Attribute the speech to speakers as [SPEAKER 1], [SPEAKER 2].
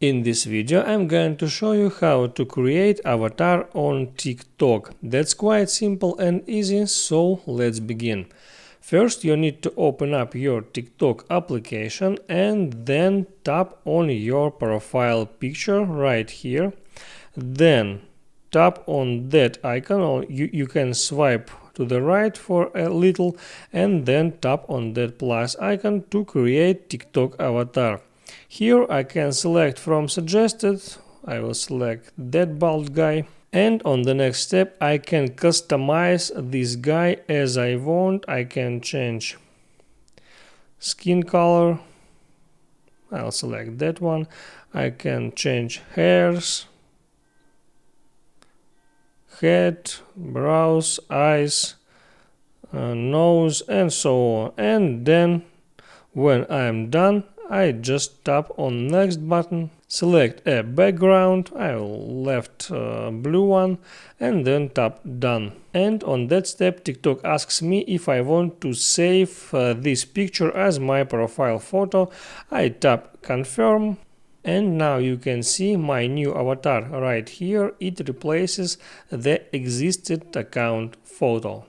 [SPEAKER 1] In this video I'm going to show you how to create avatar on TikTok. That's quite simple and easy, so let's begin. First you need to open up your TikTok application and then tap on your profile picture right here. Then tap on that icon, or you can swipe to the right for a little and then tap on that plus icon to create TikTok avatar. Here I can select from suggested, I will select that bald guy, and on the next step I can customize this guy as I want. I can change skin color, I'll select that one. I can change hairs, head, brows, eyes, nose, and so on. And then when I am done, I just tap on next button, select a background, I will left blue one, and then tap done. And on that step TikTok asks me if I want to save this picture as my profile photo. I tap confirm. And now you can see my new avatar right here. It replaces the existing account photo.